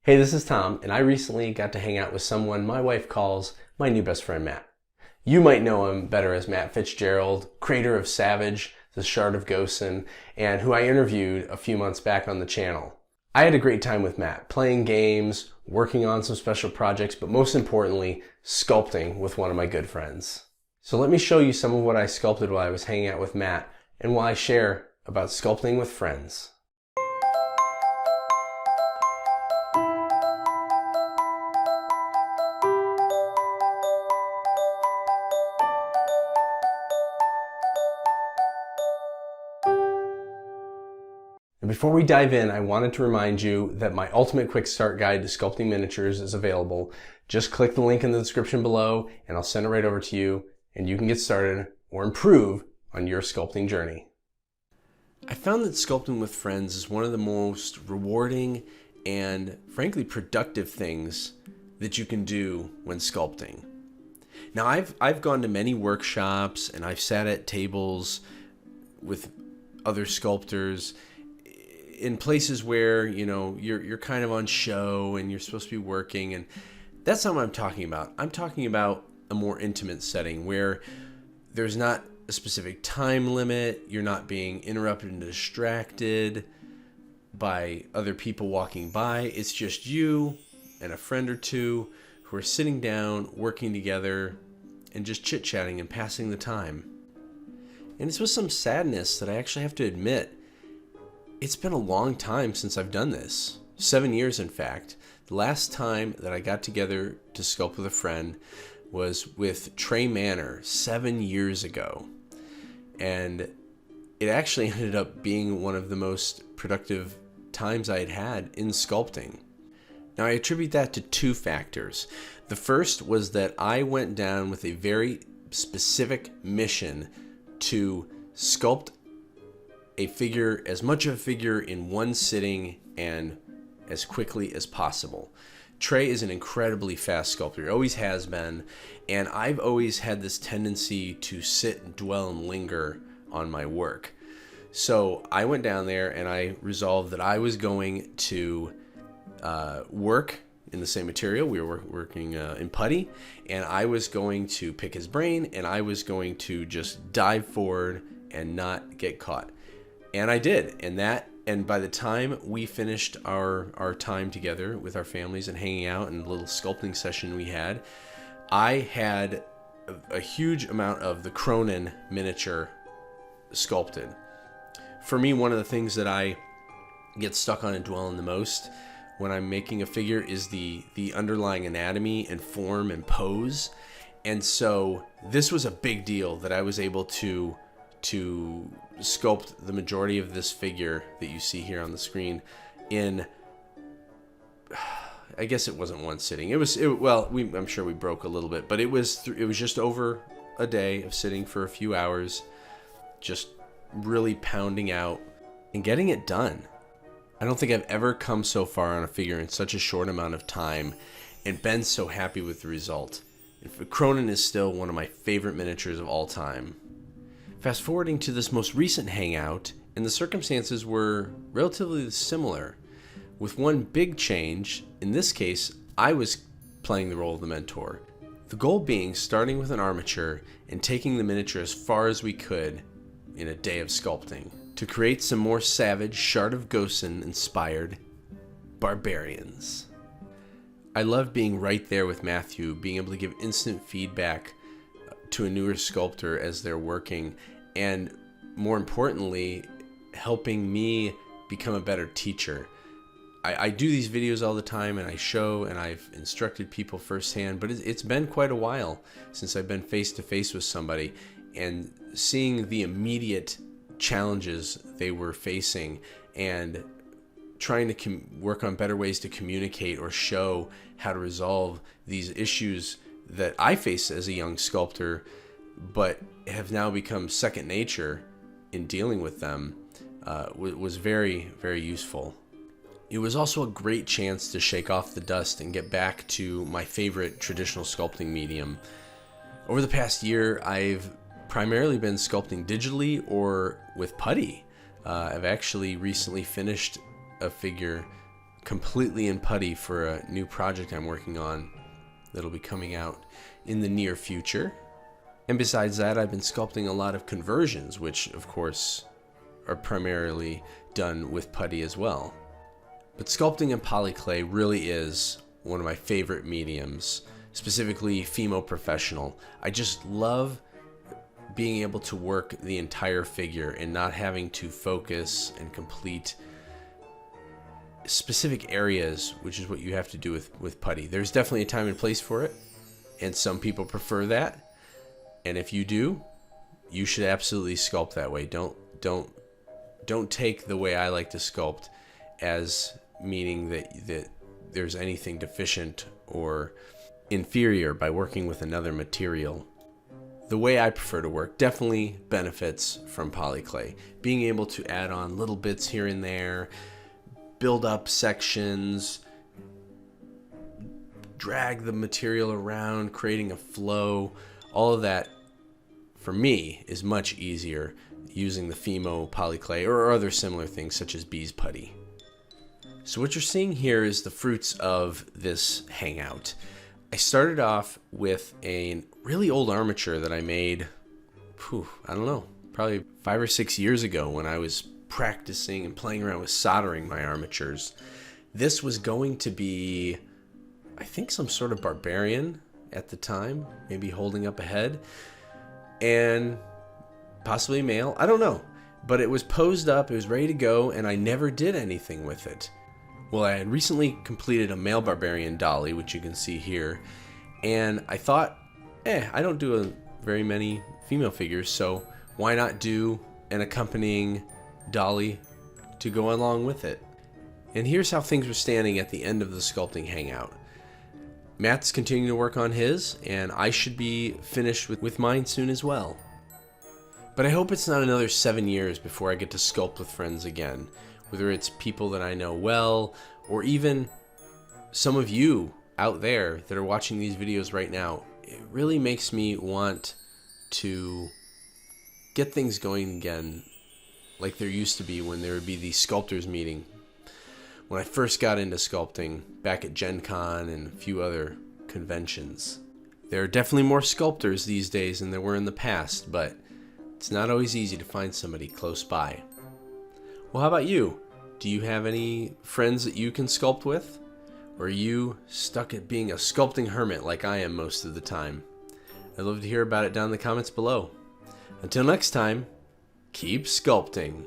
Hey, this is Tom, and I recently got to hang out with someone my wife calls my new best friend, Matt. You might know him better as Matt Fitzgerald, creator of Savage, The Shard of Gosen, and who I interviewed a few months back on the channel. I had a great time with Matt, playing games, working on some special projects, but most importantly, sculpting with one of my good friends. So let me show you some of what I sculpted while I was hanging out with Matt, and while I share about sculpting with friends. And before we dive in, I wanted to remind you that my ultimate quick start guide to sculpting miniatures is available. Just click the link in the description below and I'll send it right over to you and you can get started or improve on your sculpting journey. I found that sculpting with friends is one of the most rewarding and frankly productive things that you can do when sculpting. Now I've gone to many workshops and I've sat at tables with other sculptors in places where, you know, you're kind of on show and you're supposed to be working, and that's not what I'm talking about. I'm talking about a more intimate setting where there's not a specific time limit, you're not being interrupted and distracted by other people walking by. It's just you and a friend or two who are sitting down, working together, and just chit-chatting and passing the time. And it's with some sadness that I actually have to admit, it's been a long time since I've done this. 7 years, in fact. The last time that I got together to sculpt with a friend was with Trey Manor 7 years ago. And it actually ended up being one of the most productive times I had in sculpting. Now, I attribute that to two factors. The first was that I went down with a very specific mission to sculpt a figure, as much of a figure in one sitting and as quickly as possible. Trey is an incredibly fast sculptor, always has been, and I've always had this tendency to sit and dwell and linger on my work. So I went down there and I resolved that I was going to work in the same material. We were working in putty, and I was going to pick his brain, and I was going to just dive forward and not get caught. And I did, and by the time we finished our time together with our families and hanging out and the little sculpting session we had, I had a huge amount of the Cronin miniature sculpted. For me, one of the things that I get stuck on and dwell on the most when I'm making a figure is the underlying anatomy and form and pose. And so this was a big deal that I was able to sculpt the majority of this figure that you see here on the screen in, I guess it wasn't one sitting. I'm sure we broke a little bit, but it was just over a day of sitting for a few hours, just really pounding out and getting it done. I don't think I've ever come so far on a figure in such a short amount of time and been so happy with the result. Cronin is still one of my favorite miniatures of all time. Fast forwarding to this most recent hangout, and the circumstances were relatively similar, with one big change. In this case, I was playing the role of the mentor. The goal being starting with an armature and taking the miniature as far as we could in a day of sculpting to create some more savage Shard of Gosen inspired barbarians. I loved being right there with Matthew, being able to give instant feedback to a newer sculptor as they're working, and more importantly, helping me become a better teacher. I do these videos all the time, and I show and I've instructed people firsthand, but it's been quite a while since I've been face to face with somebody, and seeing the immediate challenges they were facing and trying to work on better ways to communicate or show how to resolve these issues that I face as a young sculptor, but have now become second nature in dealing with them, was very, very useful. It was also a great chance to shake off the dust and get back to my favorite traditional sculpting medium. Over the past year, I've primarily been sculpting digitally or with putty. I've actually recently finished a figure completely in putty for a new project I'm working on that'll be coming out in the near future. And besides that, I've been sculpting a lot of conversions, which of course are primarily done with putty as well. But sculpting and polyclay really is one of my favorite mediums, specifically Fimo Professional. I just love being able to work the entire figure and not having to focus and complete specific areas, which is what you have to do with putty. There's definitely a time and place for it, and some people prefer that. And if you do, you should absolutely sculpt that way. Don't take the way I like to sculpt as meaning that there's anything deficient or inferior by working with another material. The way I prefer to work definitely benefits from polyclay. Being able to add on little bits here and there, build up sections, drag the material around, creating a flow, all of that for me is much easier using the Fimo polyclay or other similar things such as bees putty. So what you're seeing here is the fruits of this hangout. I started off with a really old armature that I made, I don't know, probably 5 or 6 years ago when I was practicing and playing around with soldering my armatures. This was going to be, I think, some sort of barbarian at the time, maybe holding up a head, and possibly male, I don't know. But it was posed up, it was ready to go, and I never did anything with it. Well, I had recently completed a male barbarian dolly, which you can see here, and I thought, I don't do very many female figures, so why not do an accompanying dolly to go along with it? And here's how things were standing at the end of the sculpting hangout. Matt's continuing to work on his, and I should be finished with mine soon as well. But I hope it's not another 7 years before I get to sculpt with friends again, whether it's people that I know well, or even some of you out there that are watching these videos right now. It really makes me want to get things going again like there used to be when there would be the sculptors meeting. When I first got into sculpting back at Gen Con and a few other conventions. There are definitely more sculptors these days than there were in the past, but it's not always easy to find somebody close by. Well, how about you? Do you have any friends that you can sculpt with? Or are you stuck at being a sculpting hermit like I am most of the time? I'd love to hear about it down in the comments below. Until next time, keep sculpting.